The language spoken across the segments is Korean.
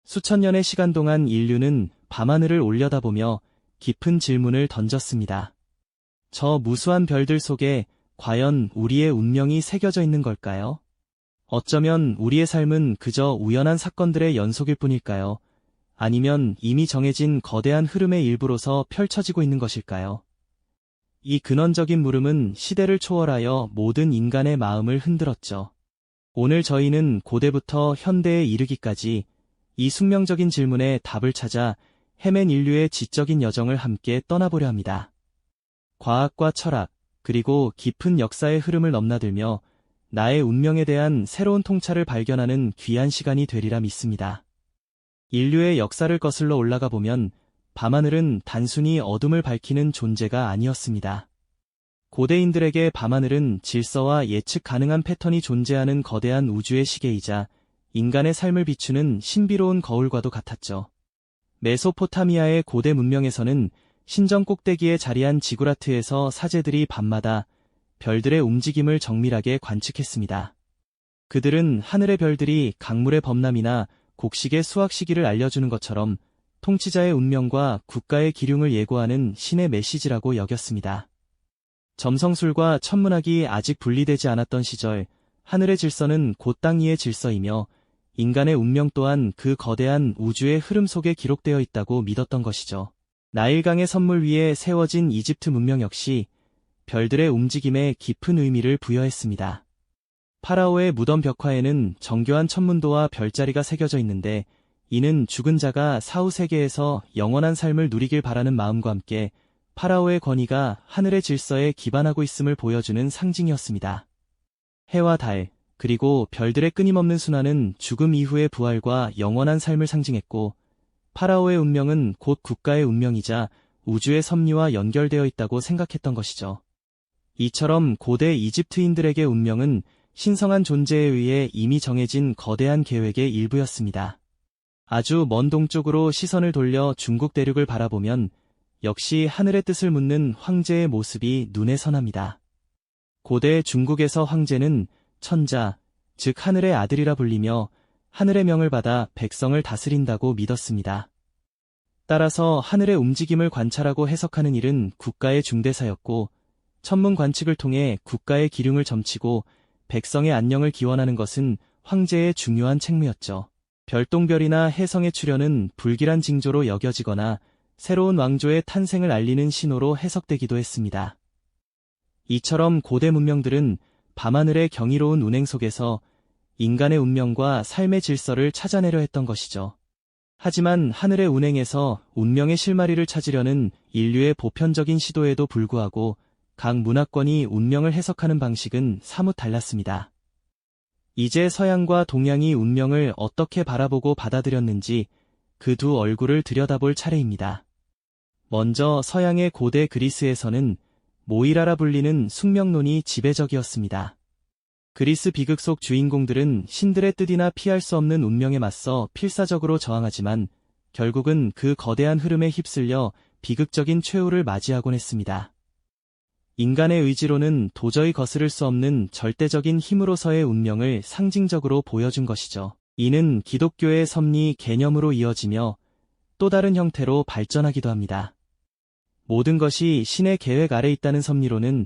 수천 년의 시간 동안 인류는 밤하늘을 올려다보며 깊은 질문을 던졌습니다. 저 무수한 별들 속에 과연 우리의 운명이 새겨져 있는 걸까요? 어쩌면 우리의 삶은 그저 우연한 사건들의 연속일 뿐일까요? 아니면 이미 정해진 거대한 흐름의 일부로서 펼쳐지고 있는 것일까요? 이 근원적인 물음은 시대를 초월하여 모든 인간의 마음을 흔들었죠. 오늘 저희는 고대부터 현대에 이르기까지 이 숙명적인 질문에 답을 찾아 헤맨 인류의 지적인 여정을 함께 떠나보려 합니다. 과학과 철학, 그리고 깊은 역사의 흐름을 넘나들며 나의 운명에 대한 새로운 통찰을 발견하는 귀한 시간이 되리라 믿습니다. 인류의 역사를 거슬러 올라가 보면 밤하늘은 단순히 어둠을 밝히는 존재가 아니었습니다. 고대인들에게 밤하늘은 질서와 예측 가능한 패턴이 존재하는 거대한 우주의 시계이자 인간의 삶을 비추는 신비로운 거울과도 같았죠. 메소포타미아의 고대 문명에서는 신전 꼭대기에 자리한 지구라트에서 사제들이 밤마다 별들의 움직임을 정밀하게 관측했습니다. 그들은 하늘의 별들이 강물의 범람이나 곡식의 수확 시기를 알려주는 것처럼 통치자의 운명과 국가의 기륭을 예고하는 신의 메시지라고 여겼습니다. 점성술과 천문학이 아직 분리되지 않았던 시절, 하늘의 질서는 곧 땅 위의 질서이며 인간의 운명 또한 그 거대한 우주의 흐름 속에 기록되어 있다고 믿었던 것이죠. 나일강의 선물 위에 세워진 이집트 문명 역시 별들의 움직임에 깊은 의미를 부여했습니다. 파라오의 무덤 벽화에는 정교한 천문도와 별자리가 새겨져 있는데 이는 죽은 자가 사후 세계에서 영원한 삶을 누리길 바라는 마음과 함께 파라오의 권위가 하늘의 질서에 기반하고 있음을 보여주는 상징이었습니다. 해와 달, 그리고 별들의 끊임없는 순환은 죽음 이후의 부활과 영원한 삶을 상징했고 파라오의 운명은 곧 국가의 운명이자 우주의 섭리와 연결되어 있다고 생각했던 것이죠. 이처럼 고대 이집트인들에게 운명은 신성한 존재에 의해 이미 정해진 거대한 계획의 일부였습니다. 아주 먼 동쪽으로 시선을 돌려 중국 대륙을 바라보면 역시 하늘의 뜻을 묻는 황제의 모습이 눈에 선합니다. 고대 중국에서 황제는 천자, 즉 하늘의 아들이라 불리며 하늘의 명을 받아 백성을 다스린다고 믿었습니다. 따라서 하늘의 움직임을 관찰하고 해석하는 일은 국가의 중대사였고 천문 관측을 통해 국가의 기륭을 점치고 백성의 안녕을 기원하는 것은 황제의 중요한 책무였죠. 별똥별이나 혜성의 출현은 불길한 징조로 여겨지거나 새로운 왕조의 탄생을 알리는 신호로 해석되기도 했습니다. 이처럼 고대 문명들은 밤하늘의 경이로운 운행 속에서 인간의 운명과 삶의 질서를 찾아내려 했던 것이죠. 하지만 하늘의 운행에서 운명의 실마리를 찾으려는 인류의 보편적인 시도에도 불구하고 각 문화권이 운명을 해석하는 방식은 사뭇 달랐습니다. 이제 서양과 동양이 운명을 어떻게 바라보고 받아들였는지 그 두 얼굴을 들여다볼 차례입니다. 먼저 서양의 고대 그리스에서는 모이라라 불리는 숙명론이 지배적이었습니다. 그리스 비극 속 주인공들은 신들의 뜻이나 피할 수 없는 운명에 맞서 필사적으로 저항하지만 결국은 그 거대한 흐름에 휩쓸려 비극적인 최후를 맞이하곤 했습니다. 인간의 의지로는 도저히 거스를 수 없는 절대적인 힘으로서의 운명을 상징적으로 보여준 것이죠. 이는 기독교의 섭리 개념으로 이어지며 또 다른 형태로 발전하기도 합니다. 모든 것이 신의 계획 아래 있다는 섭리로는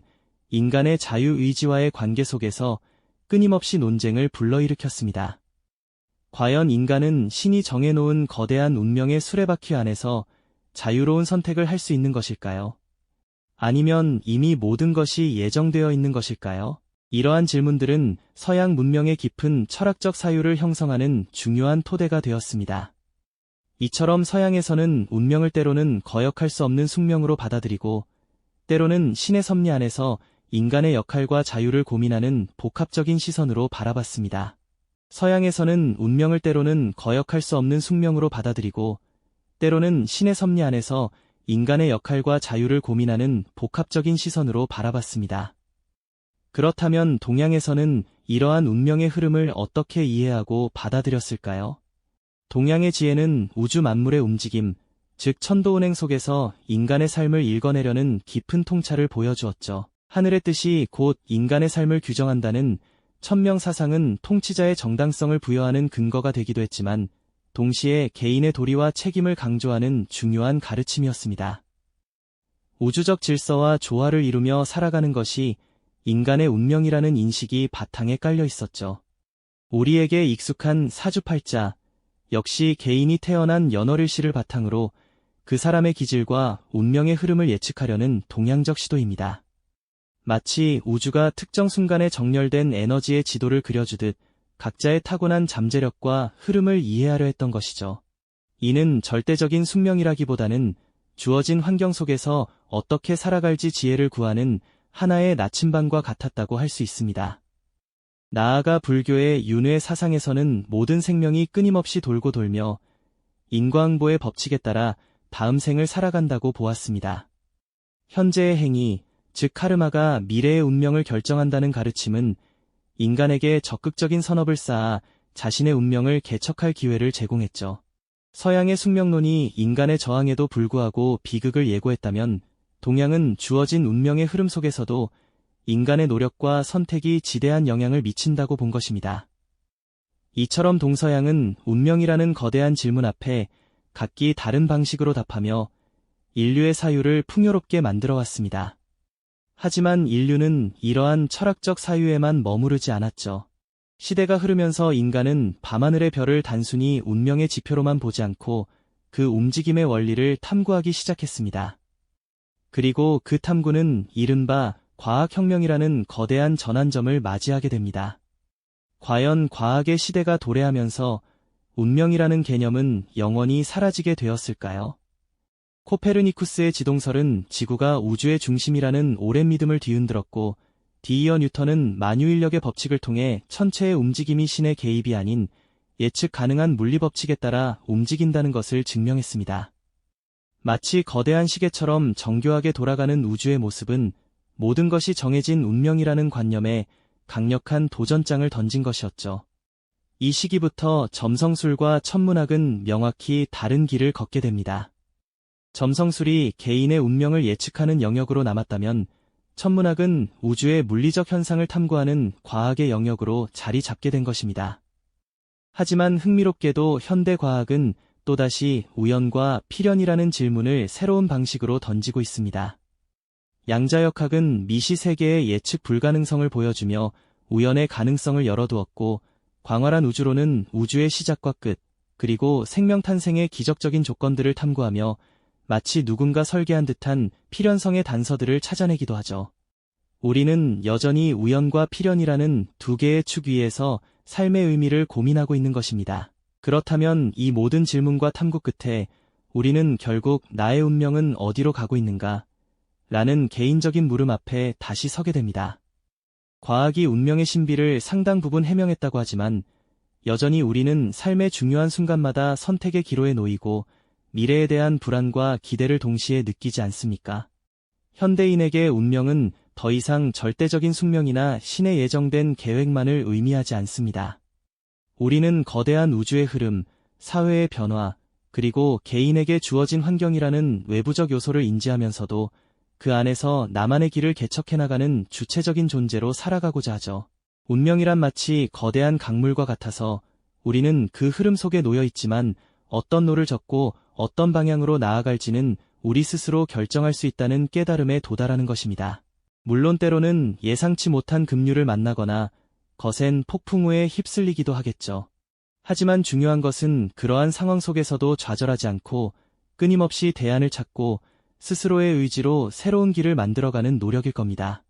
인간의 자유의지와의 관계 속에서 끊임없이 논쟁을 불러일으켰습니다. 과연 인간은 신이 정해놓은 거대한 운명의 수레바퀴 안에서 자유로운 선택을 할 수 있는 것일까요? 아니면 이미 모든 것이 예정되어 있는 것일까요? 이러한 질문들은 서양 문명의 깊은 철학적 사유를 형성하는 중요한 토대가 되었습니다. 이처럼 서양에서는 운명을 때로는 거역할 수 없는 숙명으로 받아들이고 때로는 신의 섭리 안에서 인간의 역할과 자유를 고민하는 복합적인 시선으로 바라봤습니다. 서양에서는 운명을 때로는 거역할 수 없는 숙명으로 받아들이고 때로는 신의 섭리 안에서 인간의 역할과 자유를 고민하는 복합적인 시선으로 바라봤습니다. 그렇다면 동양에서는 이러한 운명의 흐름을 어떻게 이해하고 받아들였을까요? 동양의 지혜는 우주 만물의 움직임, 즉 천도운행 속에서 인간의 삶을 읽어내려는 깊은 통찰을 보여주었죠. 하늘의 뜻이 곧 인간의 삶을 규정한다는 천명 사상은 통치자의 정당성을 부여하는 근거가 되기도 했지만 동시에 개인의 도리와 책임을 강조하는 중요한 가르침이었습니다. 우주적 질서와 조화를 이루며 살아가는 것이 인간의 운명이라는 인식이 바탕에 깔려 있었죠. 우리에게 익숙한 사주팔자, 역시 개인이 태어난 연월일시를 바탕으로 그 사람의 기질과 운명의 흐름을 예측하려는 동양적 시도입니다. 마치 우주가 특정 순간에 정렬된 에너지의 지도를 그려주듯 각자의 타고난 잠재력과 흐름을 이해하려 했던 것이죠. 이는 절대적인 숙명이라기보다는 주어진 환경 속에서 어떻게 살아갈지 지혜를 구하는 하나의 나침반과 같았다고 할 수 있습니다. 나아가 불교의 윤회 사상에서는 모든 생명이 끊임없이 돌고 돌며 인과응보의 법칙에 따라 다음 생을 살아간다고 보았습니다. 현재의 행위, 즉 카르마가 미래의 운명을 결정한다는 가르침은 인간에게 적극적인 선업을 쌓아 자신의 운명을 개척할 기회를 제공했죠. 서양의 숙명론이 인간의 저항에도 불구하고 비극을 예고했다면 동양은 주어진 운명의 흐름 속에서도 인간의 노력과 선택이 지대한 영향을 미친다고 본 것입니다. 이처럼 동서양은 운명이라는 거대한 질문 앞에 각기 다른 방식으로 답하며 인류의 사유를 풍요롭게 만들어 왔습니다. 하지만 인류는 이러한 철학적 사유에만 머무르지 않았죠. 시대가 흐르면서 인간은 밤하늘의 별을 단순히 운명의 지표로만 보지 않고 그 움직임의 원리를 탐구하기 시작했습니다. 그리고 그 탐구는 이른바 과학혁명이라는 거대한 전환점을 맞이하게 됩니다. 과연 과학의 시대가 도래하면서 운명이라는 개념은 영원히 사라지게 되었을까요? 코페르니쿠스의 지동설은 지구가 우주의 중심이라는 오랜 믿음을 뒤흔들었고, 디이어 뉴턴은 만유인력의 법칙을 통해 천체의 움직임이 신의 개입이 아닌 예측 가능한 물리법칙에 따라 움직인다는 것을 증명했습니다. 마치 거대한 시계처럼 정교하게 돌아가는 우주의 모습은 모든 것이 정해진 운명이라는 관념에 강력한 도전장을 던진 것이었죠. 이 시기부터 점성술과 천문학은 명확히 다른 길을 걷게 됩니다. 점성술이 개인의 운명을 예측하는 영역으로 남았다면 천문학은 우주의 물리적 현상을 탐구하는 과학의 영역으로 자리 잡게 된 것입니다. 하지만 흥미롭게도 현대 과학은 또다시 우연과 필연이라는 질문을 새로운 방식으로 던지고 있습니다. 양자역학은 미시 세계의 예측 불가능성을 보여주며 우연의 가능성을 열어두었고, 광활한 우주론은 우주의 시작과 끝, 그리고 생명 탄생의 기적적인 조건들을 탐구하며 마치 누군가 설계한 듯한 필연성의 단서들을 찾아내기도 하죠. 우리는 여전히 우연과 필연이라는 두 개의 축 위에서 삶의 의미를 고민하고 있는 것입니다. 그렇다면 이 모든 질문과 탐구 끝에 우리는 결국 나의 운명은 어디로 가고 있는가? 라는 개인적인 물음 앞에 다시 서게 됩니다. 과학이 운명의 신비를 상당 부분 해명했다고 하지만 여전히 우리는 삶의 중요한 순간마다 선택의 기로에 놓이고 미래에 대한 불안과 기대를 동시에 느끼지 않습니까? 현대인에게 운명은 더 이상 절대적인 숙명이나 신의 예정된 계획만을 의미하지 않습니다. 우리는 거대한 우주의 흐름, 사회의 변화, 그리고 개인에게 주어진 환경이라는 외부적 요소를 인지하면서도 그 안에서 나만의 길을 개척해 나가는 주체적인 존재로 살아가고자 하죠. 운명이란 마치 거대한 강물과 같아서 우리는 그 흐름 속에 놓여 있지만 어떤 노를 젓고 어떤 방향으로 나아갈지는 우리 스스로 결정할 수 있다는 깨달음에 도달하는 것입니다. 물론 때로는 예상치 못한 급류를 만나거나 거센 폭풍 우에 휩쓸리기도 하겠죠. 하지만 중요한 것은 그러한 상황 속에서도 좌절하지 않고 끊임없이 대안을 찾고 스스로의 의지로 새로운 길을 만들어가는 노력일 겁니다.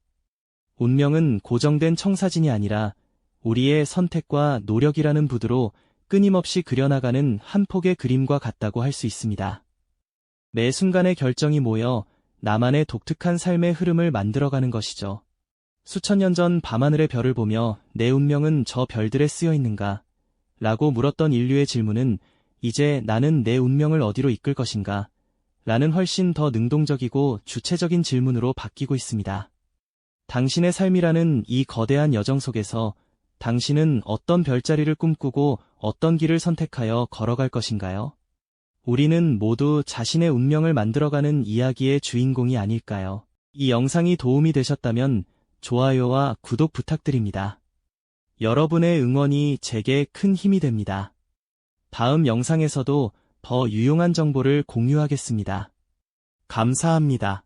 운명은 고정된 청사진이 아니라 우리의 선택과 노력이라는 붓으로 끊임없이 그려나가는 한 폭의 그림과 같다고 할 수 있습니다. 매 순간의 결정이 모여 나만의 독특한 삶의 흐름을 만들어가는 것이죠. 수천 년 전 밤하늘의 별을 보며 내 운명은 저 별들에 쓰여 있는가? 라고 물었던 인류의 질문은 이제 나는 내 운명을 어디로 이끌 것인가? 라는 훨씬 더 능동적이고 주체적인 질문으로 바뀌고 있습니다. 당신의 삶이라는 이 거대한 여정 속에서 당신은 어떤 별자리를 꿈꾸고 어떤 길을 선택하여 걸어갈 것인가요? 우리는 모두 자신의 운명을 만들어가는 이야기의 주인공이 아닐까요? 이 영상이 도움이 되셨다면 좋아요와 구독 부탁드립니다. 여러분의 응원이 제게 큰 힘이 됩니다. 다음 영상에서도 더 유용한 정보를 공유하겠습니다. 감사합니다.